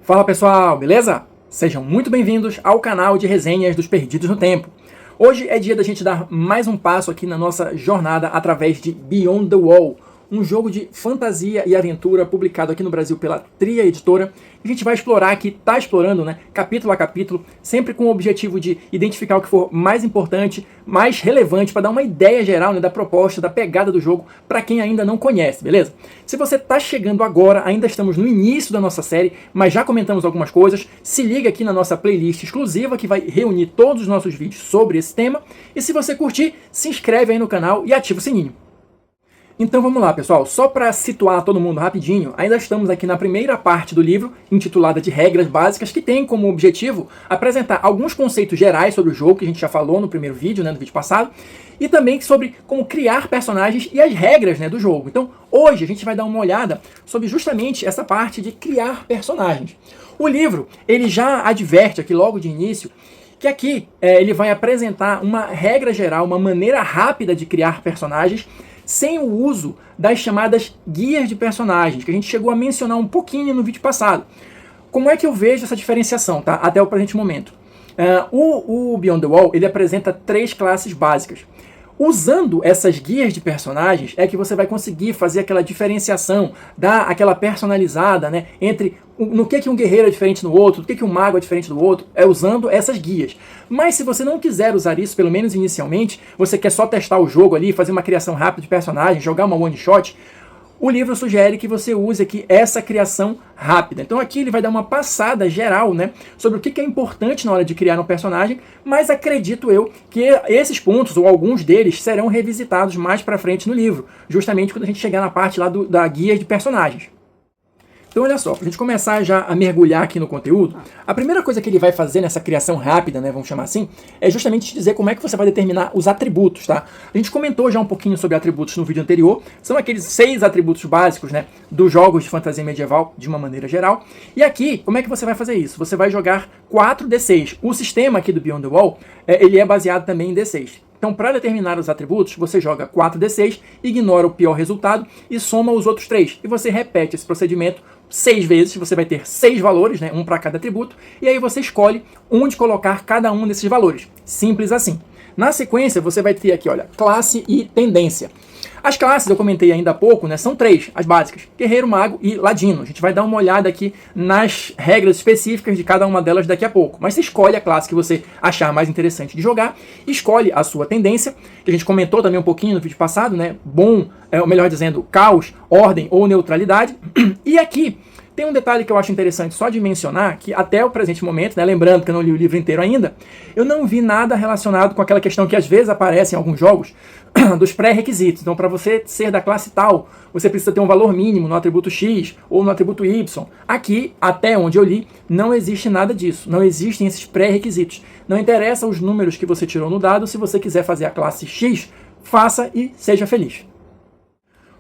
Fala pessoal, beleza? Sejam muito bem-vindos ao canal de resenhas dos Perdidos no Tempo. Hoje é dia da gente dar mais um passo aqui na nossa jornada através de Beyond the Wall, um jogo de fantasia e aventura publicado aqui no Brasil pela Tria Editora. A gente vai explorar aqui, tá explorando, né, capítulo a capítulo, sempre com o objetivo de identificar o que for mais importante, mais relevante, para dar uma ideia geral, né, da proposta, da pegada do jogo, para quem ainda não conhece, beleza? Se você tá chegando agora, ainda estamos no início da nossa série, mas já comentamos algumas coisas, se liga aqui na nossa playlist exclusiva que vai reunir todos os nossos vídeos sobre esse tema, e se você curtir, se inscreve aí no canal e ativa o sininho. Então vamos lá, pessoal, só para situar todo mundo rapidinho, ainda estamos aqui na primeira parte do livro, intitulada de Regras Básicas, que tem como objetivo apresentar alguns conceitos gerais sobre o jogo, que a gente já falou no primeiro vídeo, né, no vídeo passado, e também sobre como criar personagens e as regras, né, do jogo. Então hoje a gente vai dar uma olhada sobre justamente essa parte de criar personagens. O livro, ele já adverte aqui logo de início, que aqui ele vai apresentar uma regra geral, uma maneira rápida de criar personagens, sem o uso das chamadas guias de personagens, que a gente chegou a mencionar um pouquinho no vídeo passado. Como é que eu vejo essa diferenciação, tá? Até o presente momento? O Beyond the Wall, ele apresenta 3 classes básicas. Usando essas guias de personagens é que você vai conseguir fazer aquela diferenciação, dar aquela personalizada, né, entre no que um guerreiro é diferente do outro, do que um mago é diferente do outro, usando essas guias. Mas se você não quiser usar isso, pelo menos inicialmente, você quer só testar o jogo ali, fazer uma criação rápida de personagem, jogar uma one shot, o livro sugere que você use aqui essa criação rápida. Então aqui ele vai dar uma passada geral, né, sobre o que é importante na hora de criar um personagem, mas acredito eu que esses pontos, ou alguns deles, serão revisitados mais pra frente no livro, justamente quando a gente chegar na parte lá da guia de personagens. Então olha só, para a gente começar já a mergulhar aqui no conteúdo, a primeira coisa que ele vai fazer nessa criação rápida, né, vamos chamar assim, é justamente te dizer como é que você vai determinar os atributos, tá? A gente comentou já um pouquinho sobre atributos no vídeo anterior, são aqueles 6 atributos básicos, né, dos jogos de fantasia medieval de uma maneira geral. E aqui, como é que você vai fazer isso? Você vai jogar 4d6. O sistema aqui do Beyond the Wall, ele é baseado também em d6. Então, para determinar os atributos, você joga 4d6, ignora o pior resultado e soma os outros 3. E você repete esse procedimento 6 vezes, você vai ter 6 valores, né, um para cada atributo, e aí você escolhe onde colocar cada um desses valores. Simples assim. Na sequência, você vai ter aqui, olha, classe e tendência. As classes, eu comentei ainda há pouco, né, são 3, as básicas: guerreiro, mago e ladino. A gente vai dar uma olhada aqui nas regras específicas de cada uma delas daqui a pouco. Mas você escolhe a classe que você achar mais interessante de jogar, escolhe a sua tendência, que a gente comentou também um pouquinho no vídeo passado, né, bom, ou melhor dizendo, caos, ordem ou neutralidade. E aqui tem um detalhe que eu acho interessante só de mencionar, que até o presente momento, né, lembrando que eu não li o livro inteiro ainda, eu não vi nada relacionado com aquela questão que às vezes aparece em alguns jogos, dos pré-requisitos. Então, para você ser da classe tal, você precisa ter um valor mínimo no atributo X ou no atributo Y. Aqui, até onde eu li, não existe nada disso. Não existem esses pré-requisitos. Não interessa os números que você tirou no dado, se você quiser fazer a classe X, faça e seja feliz.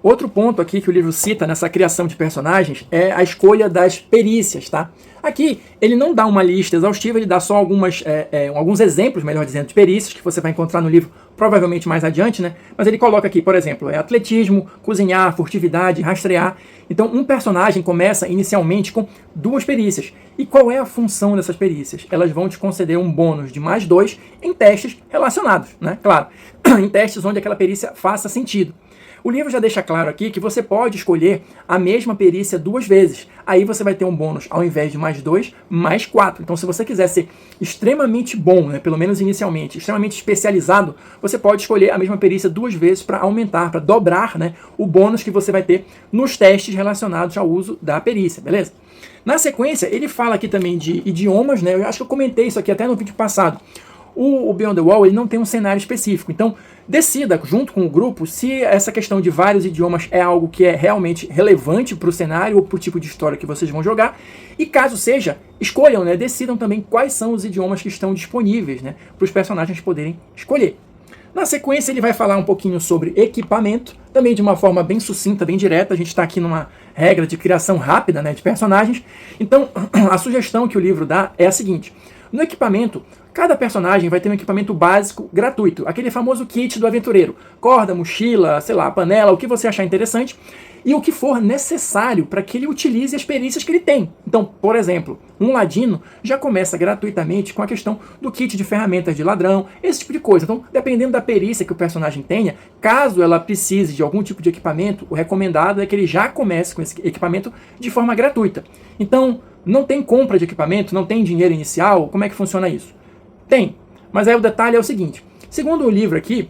Outro ponto aqui que o livro cita nessa criação de personagens é a escolha das perícias, tá? Aqui ele não dá uma lista exaustiva, ele dá só alguns exemplos, melhor dizendo, de perícias que você vai encontrar no livro provavelmente mais adiante, né? Mas ele coloca aqui, por exemplo, atletismo, cozinhar, furtividade, rastrear. Então um personagem começa inicialmente com 2 perícias. E qual é a função dessas perícias? Elas vão te conceder um bônus de mais 2 em testes relacionados, né? Claro, em testes onde aquela perícia faça sentido. O livro já deixa claro aqui que você pode escolher a mesma perícia 2 vezes. Aí você vai ter um bônus, ao invés de mais 2, mais 4. Então, se você quiser ser extremamente bom, né, pelo menos inicialmente, extremamente especializado, você pode escolher a mesma perícia 2 vezes para aumentar, para dobrar, né, o bônus que você vai ter nos testes relacionados ao uso da perícia, beleza? Na sequência, ele fala aqui também de idiomas, né? Eu acho que eu comentei isso aqui até no vídeo passado. O Beyond the Wall, ele não tem um cenário específico, então decida junto com o grupo se essa questão de vários idiomas é algo que é realmente relevante para o cenário ou para o tipo de história que vocês vão jogar, e caso seja, escolham, né, decidam também quais são os idiomas que estão disponíveis, né, para os personagens poderem escolher. Na sequência ele vai falar um pouquinho sobre equipamento, também de uma forma bem sucinta, bem direta. A gente está aqui numa regra de criação rápida, né, de personagens, então a sugestão que o livro dá é a seguinte: no equipamento, Cada personagem vai ter um equipamento básico gratuito, aquele famoso kit do aventureiro. Corda, mochila, sei lá, panela, o que você achar interessante e o que for necessário para que ele utilize as perícias que ele tem. Então, por exemplo, um ladino já começa gratuitamente com a questão do kit de ferramentas de ladrão, esse tipo de coisa. Então, dependendo da perícia que o personagem tenha, caso ela precise de algum tipo de equipamento, o recomendado é que ele já comece com esse equipamento de forma gratuita. Então, não tem compra de equipamento, não tem dinheiro inicial, como é que funciona isso? Tem, mas aí o detalhe é o seguinte, segundo o livro aqui,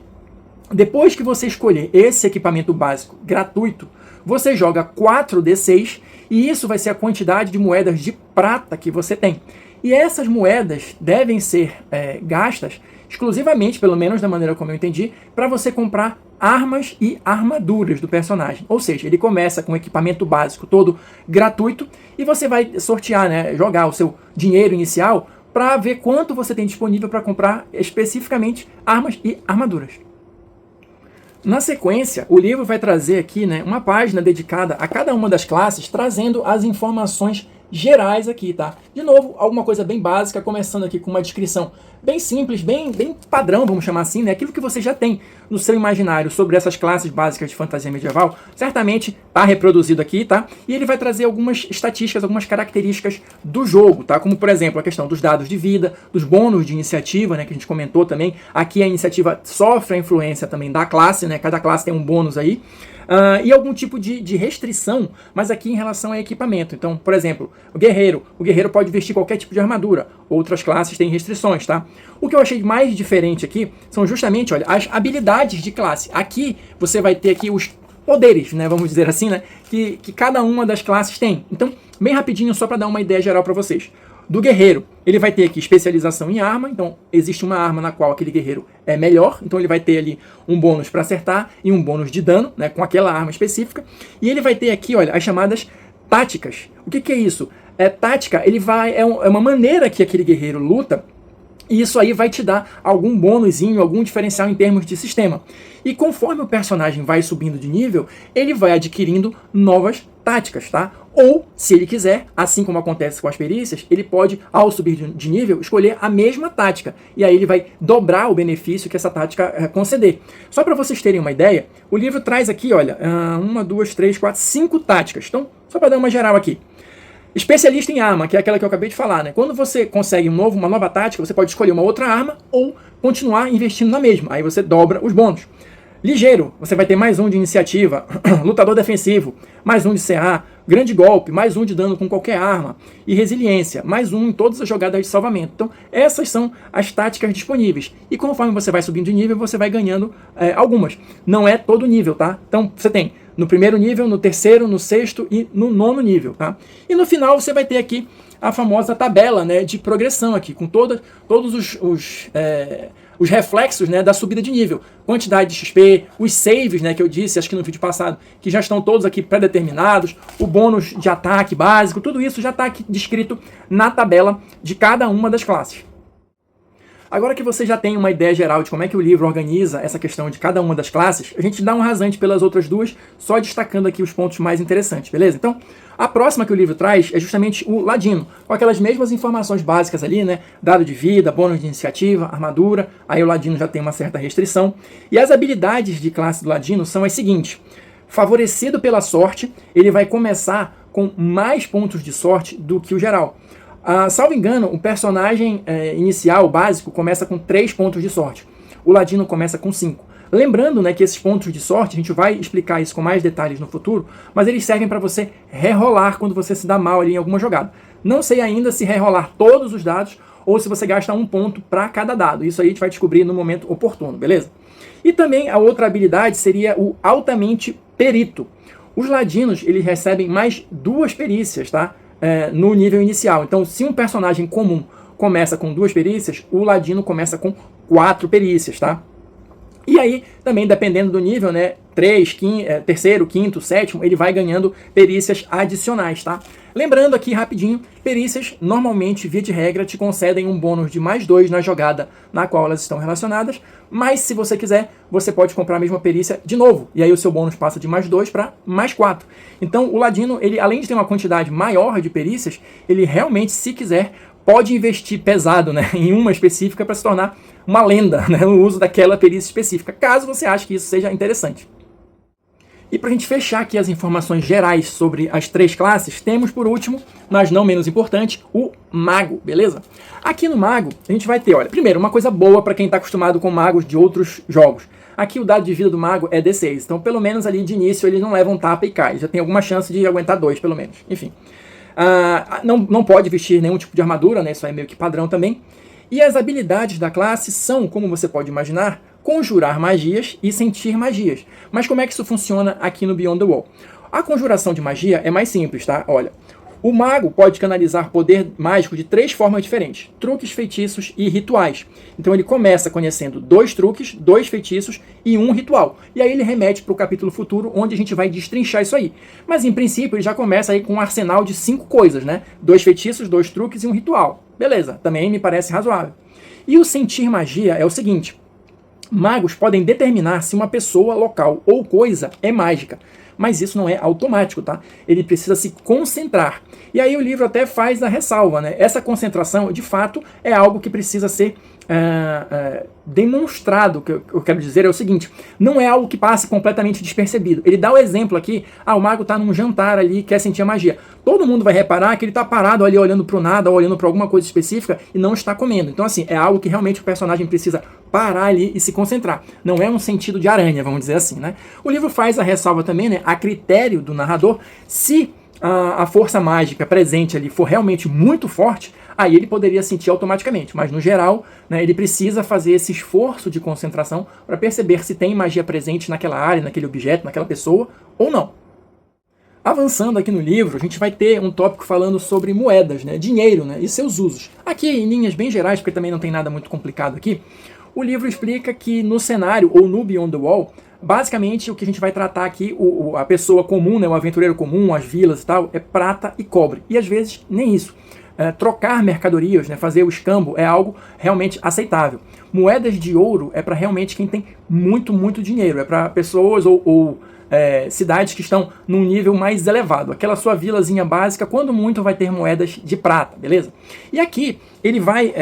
depois que você escolher esse equipamento básico gratuito, você joga 4d6 e isso vai ser a quantidade de moedas de prata que você tem. E essas moedas devem ser gastas exclusivamente, pelo menos da maneira como eu entendi, para você comprar armas e armaduras do personagem. Ou seja, ele começa com o equipamento básico todo gratuito e você vai sortear, né, jogar o seu dinheiro inicial para ver quanto você tem disponível para comprar especificamente armas e armaduras. Na sequência, o livro vai trazer aqui, né, uma página dedicada a cada uma das classes, trazendo as informações gerais aqui, tá? De novo, alguma coisa bem básica, começando aqui com uma descrição bem simples, bem padrão, vamos chamar assim, né? Aquilo que você já tem no seu imaginário sobre essas classes básicas de fantasia medieval, certamente está reproduzido aqui, tá? E ele vai trazer algumas estatísticas, algumas características do jogo, tá? Como, por exemplo, a questão dos dados de vida, dos bônus de iniciativa, né? Que a gente comentou também. Aqui a iniciativa sofre a influência também da classe, né? Cada classe tem um bônus aí. E algum tipo de restrição, mas aqui em relação a equipamento. Então, por exemplo, o guerreiro pode vestir qualquer tipo de armadura. Outras classes têm restrições, tá? O que eu achei mais diferente aqui são justamente, olha, as habilidades de classe. Aqui você vai ter aqui os poderes, né, vamos dizer assim, né, que cada uma das classes tem. Então, bem rapidinho, só para dar uma ideia geral para vocês. Do guerreiro, ele vai ter aqui especialização em arma, então existe uma arma na qual aquele guerreiro é melhor, então ele vai ter ali um bônus para acertar e um bônus de dano, né, com aquela arma específica. E ele vai ter aqui, olha, as chamadas táticas. O que é isso? Tática, é uma maneira que aquele guerreiro luta, e isso aí vai te dar algum bônusinho, algum diferencial em termos de sistema. E conforme o personagem vai subindo de nível, ele vai adquirindo novas táticas, tá? Ou, se ele quiser, assim como acontece com as perícias, ele pode, ao subir de nível, escolher a mesma tática. E aí ele vai dobrar o benefício que essa tática conceder. Só para vocês terem uma ideia, o livro traz aqui, olha, 1, 2, 3, 4, 5 táticas. Então, só para dar uma geral aqui. Especialista em arma, que é aquela que eu acabei de falar, né? Quando você consegue uma nova tática, você pode escolher uma outra arma ou continuar investindo na mesma. Aí você dobra os bônus. Ligeiro, você vai ter mais um de iniciativa. Lutador defensivo, mais um de CA. Grande golpe, mais um de dano com qualquer arma. E resiliência, mais um em todas as jogadas de salvamento. Então, essas são as táticas disponíveis. E conforme você vai subindo de nível, você vai ganhando algumas. Não é todo nível, tá? Então, você tem no primeiro nível, no terceiro, no sexto e no 9º nível, tá? E no final você vai ter aqui a famosa tabela, né, de progressão aqui, com todos os reflexos, né, da subida de nível. Quantidade de XP, os saves, né, que eu disse, acho que no vídeo passado, que já estão todos aqui pré-determinados, o bônus de ataque básico, tudo isso já está aqui descrito na tabela de cada uma das classes. Agora que você já tem uma ideia geral de como é que o livro organiza essa questão de cada uma das classes, a gente dá um rasante pelas outras duas, só destacando aqui os pontos mais interessantes, beleza? Então, a próxima que o livro traz é justamente o ladino, com aquelas mesmas informações básicas ali, né? Dado de vida, bônus de iniciativa, armadura, aí o ladino já tem uma certa restrição. E as habilidades de classe do ladino são as seguintes. Favorecido pela sorte, ele vai começar com mais pontos de sorte do que o geral. Salvo engano, o personagem inicial, básico, começa com 3 pontos de sorte. O ladino começa com 5. Lembrando, né, que esses pontos de sorte, a gente vai explicar isso com mais detalhes no futuro, mas eles servem para você rerolar quando você se dá mal ali em alguma jogada. Não sei ainda se rerolar todos os dados ou se você gasta 1 ponto para cada dado. Isso aí a gente vai descobrir no momento oportuno, beleza? E também a outra habilidade seria o altamente perito. Os ladinos, eles recebem mais 2 perícias, tá? No nível inicial. Então, se um personagem comum começa com 2 perícias, o ladino começa com 4 perícias, tá? E aí, também dependendo do nível, né, terceiro, quinto, sétimo, ele vai ganhando perícias adicionais, tá? Lembrando aqui rapidinho, perícias normalmente, via de regra, te concedem um bônus de mais 2 na jogada na qual elas estão relacionadas, mas se você quiser, você pode comprar a mesma perícia de novo, e aí o seu bônus passa de mais 2 para mais 4. Então o ladino, ele além de ter uma quantidade maior de perícias, ele realmente, se quiser, pode investir pesado, né, em uma específica para se tornar uma lenda, né, no uso daquela perícia específica, caso você ache que isso seja interessante. E para a gente fechar aqui as informações gerais sobre as 3 classes, temos por último, mas não menos importante, o Mago, beleza? Aqui no Mago, a gente vai ter, olha, primeiro, uma coisa boa para quem está acostumado com magos de outros jogos. Aqui o dado de vida do Mago é D6, então pelo menos ali de início ele não leva um tapa e cai, já tem alguma chance de aguentar 2 pelo menos, enfim. Não pode vestir nenhum tipo de armadura, né? Isso aí é meio que padrão também. E as habilidades da classe são, como você pode imaginar, conjurar magias e sentir magias. Mas como é que isso funciona aqui no Beyond the Wall? A conjuração de magia é mais simples, tá? Olha, o mago pode canalizar poder mágico de 3 formas diferentes: truques, feitiços e rituais. Então ele começa conhecendo 2 truques, 2 feitiços e 1 ritual. E aí ele remete para o capítulo futuro, onde a gente vai destrinchar isso aí. Mas em princípio ele já começa aí com um arsenal de 5 coisas, né? 2 feitiços, 2 truques e 1 ritual. Beleza, também me parece razoável. E o sentir magia é o seguinte: magos podem determinar se uma pessoa, local ou coisa é mágica, mas isso não é automático, tá? Ele precisa se concentrar. E aí o livro até faz a ressalva, né? Essa concentração, de fato, é algo que precisa ser demonstrado. O que eu quero dizer é o seguinte: não é algo que passe completamente despercebido. Ele dá o exemplo aqui: o mago está num jantar ali, quer sentir a magia. Todo mundo vai reparar que ele está parado ali olhando para o nada, ou olhando para alguma coisa específica e não está comendo. Então assim, é algo que realmente o personagem precisa parar ali e se concentrar. Não é um sentido de aranha, vamos dizer assim, né? O livro faz a ressalva também, né, a critério do narrador, se a força mágica presente ali for realmente muito forte, aí ele poderia sentir automaticamente, mas no geral, né, ele precisa fazer esse esforço de concentração para perceber se tem magia presente naquela área, naquele objeto, naquela pessoa ou não. Avançando aqui no livro, a gente vai ter um tópico falando sobre moedas, né, dinheiro, né, e seus usos. Aqui em linhas bem gerais, porque também não tem nada muito complicado aqui, o livro explica que no cenário ou no Beyond the Wall, basicamente o que a gente vai tratar aqui, a pessoa comum, né, o aventureiro comum, as vilas e tal, é prata e cobre. E às vezes nem isso. Trocar mercadorias, né, fazer o escambo é algo realmente aceitável. Moedas de ouro é para realmente quem tem muito, muito dinheiro. É para pessoas ou cidades que estão num nível mais elevado. Aquela sua vilazinha básica, quando muito, vai ter moedas de prata, beleza? E aqui ele vai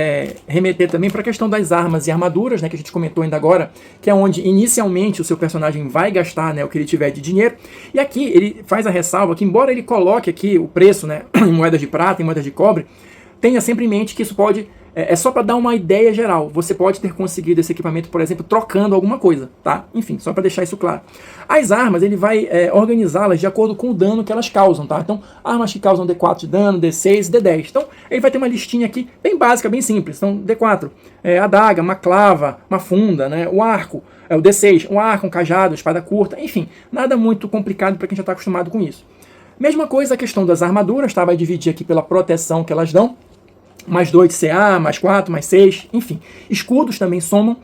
remeter também para a questão das armas e armaduras, né, que a gente comentou ainda agora, que é onde inicialmente o seu personagem vai gastar, né, o que ele tiver de dinheiro. E aqui ele faz a ressalva que, embora ele coloque aqui o preço, né, em moedas de prata, em moedas de cobre, tenha sempre em mente que isso pode... É só para dar uma ideia geral. Você pode ter conseguido esse equipamento, por exemplo, trocando alguma coisa, tá? Enfim, só para deixar isso claro. As armas, ele vai organizá-las de acordo com o dano que elas causam, tá? Então, armas que causam D4 de dano, D6 e D10. Então, ele vai ter uma listinha aqui bem básica, bem simples. Então, D4, adaga, uma clava, uma funda, né? O arco, o D6, um arco, um cajado, espada curta, enfim. Nada muito complicado para quem já está acostumado com isso. Mesma coisa a questão das armaduras, tá? Vai dividir aqui pela proteção que elas dão. Mais 2 de CA, mais 4, mais 6, enfim. Escudos também somam.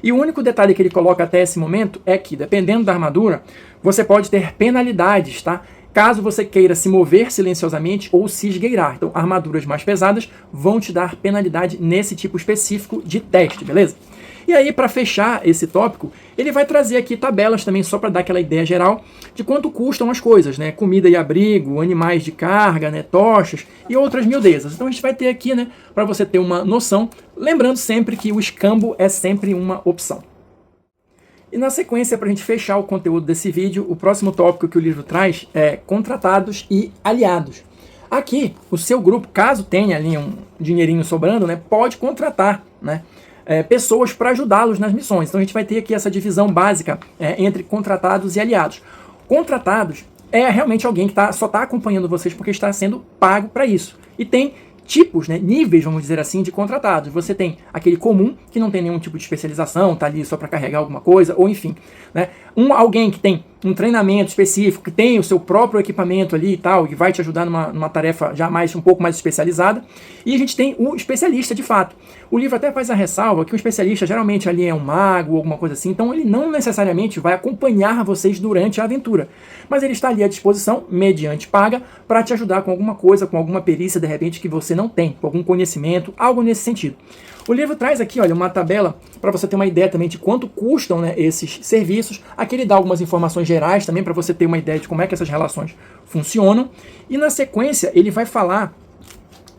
E o único detalhe que ele coloca até esse momento é que, dependendo da armadura, você pode ter penalidades, tá? Caso você queira se mover silenciosamente ou se esgueirar. Então, armaduras mais pesadas vão te dar penalidade nesse tipo específico de teste, beleza? E aí, para fechar esse tópico, ele vai trazer aqui tabelas também, só para dar aquela ideia geral de quanto custam as coisas, né? Comida e abrigo, animais de carga, né? Tochas e outras miudezas. Então a gente vai ter aqui, né, para você ter uma noção, lembrando sempre que o escambo é sempre uma opção. E na sequência, para a gente fechar o conteúdo desse vídeo, o próximo tópico que o livro traz é contratados e aliados. Aqui, o seu grupo, caso tenha ali um dinheirinho sobrando, né, pode contratar, né, pessoas para ajudá-los nas missões. Então a gente vai ter aqui essa divisão básica entre contratados e aliados. Contratados é realmente alguém que só está acompanhando vocês porque está sendo pago para isso. E tem tipos, né, níveis, vamos dizer assim, de contratados. Você tem aquele comum, que não tem nenhum tipo de especialização, está ali só para carregar alguma coisa, ou enfim, né, alguém que tem um treinamento específico, que tem o seu próprio equipamento ali e tal, que vai te ajudar numa tarefa já um pouco mais especializada. E a gente tem o especialista de fato. O livro até faz a ressalva que o especialista geralmente ali é um mago ou alguma coisa assim, então ele não necessariamente vai acompanhar vocês durante a aventura, mas ele está ali à disposição, mediante paga, para te ajudar com alguma coisa, com alguma perícia de repente que você não tem, com algum conhecimento, algo nesse sentido. O livro traz aqui, olha, uma tabela para você ter uma ideia também de quanto custam, né, esses serviços. Aqui ele dá algumas informações gerais também para você ter uma ideia de como é que essas relações funcionam. E na sequência ele vai falar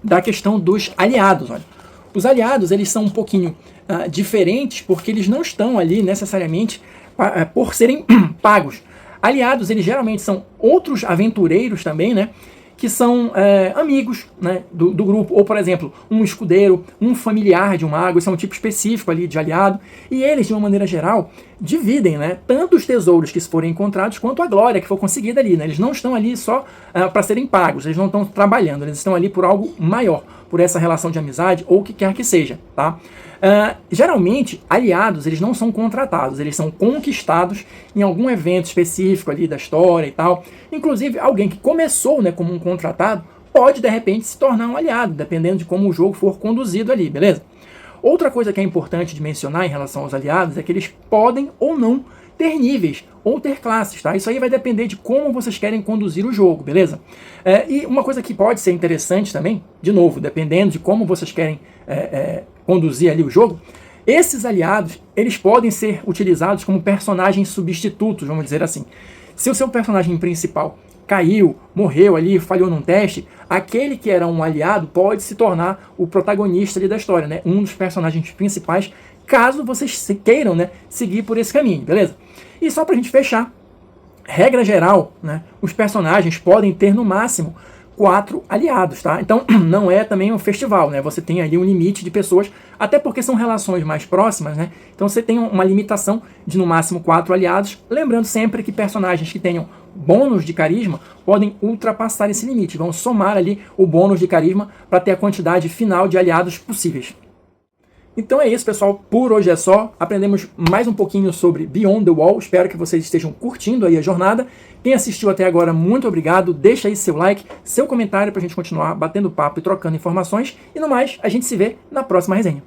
da questão dos aliados. Olha, os aliados eles são um pouquinho diferentes porque eles não estão ali necessariamente por serem pagos. Aliados eles geralmente são outros aventureiros também, né? Que são amigos, né, do grupo, ou por exemplo, um escudeiro, um familiar de um mago, esse é um tipo específico ali de aliado, e eles, de uma maneira geral, dividem, né, tanto os tesouros que forem encontrados, quanto a glória que for conseguida ali, né, eles não estão ali só para serem pagos, eles não estão trabalhando, eles estão ali por algo maior, por essa relação de amizade, ou o que quer que seja, tá? Geralmente, aliados, eles não são contratados, eles são conquistados em algum evento específico ali da história e tal. Inclusive, alguém que começou, né, como um contratado, pode, de repente, se tornar um aliado, dependendo de como o jogo for conduzido ali, beleza? Outra coisa que é importante de mencionar em relação aos aliados é que eles podem ou não ter níveis ou ter classes, tá? Isso aí vai depender de como vocês querem conduzir o jogo, beleza? E uma coisa que pode ser interessante também, de novo, dependendo de como vocês querem conduzir ali o jogo, esses aliados, eles podem ser utilizados como personagens substitutos, vamos dizer assim. Se o seu personagem principal caiu, morreu ali, falhou num teste, aquele que era um aliado pode se tornar o protagonista ali da história, né? Um dos personagens principais, caso vocês queiram, né, seguir por esse caminho, beleza? E só pra gente fechar, regra geral, né, os personagens podem ter no máximo 4 aliados, tá? Então não é também um festival, né? Você tem ali um limite de pessoas, até porque são relações mais próximas, né? Então você tem uma limitação de no máximo 4 aliados, lembrando sempre que personagens que tenham bônus de carisma podem ultrapassar esse limite, vão somar ali o bônus de carisma para ter a quantidade final de aliados possíveis. Então é isso, pessoal. Por hoje é só. Aprendemos mais um pouquinho sobre Beyond the Wall. Espero que vocês estejam curtindo aí a jornada. Quem assistiu até agora, muito obrigado. Deixa aí seu like, seu comentário para a gente continuar batendo papo e trocando informações. E no mais, a gente se vê na próxima resenha.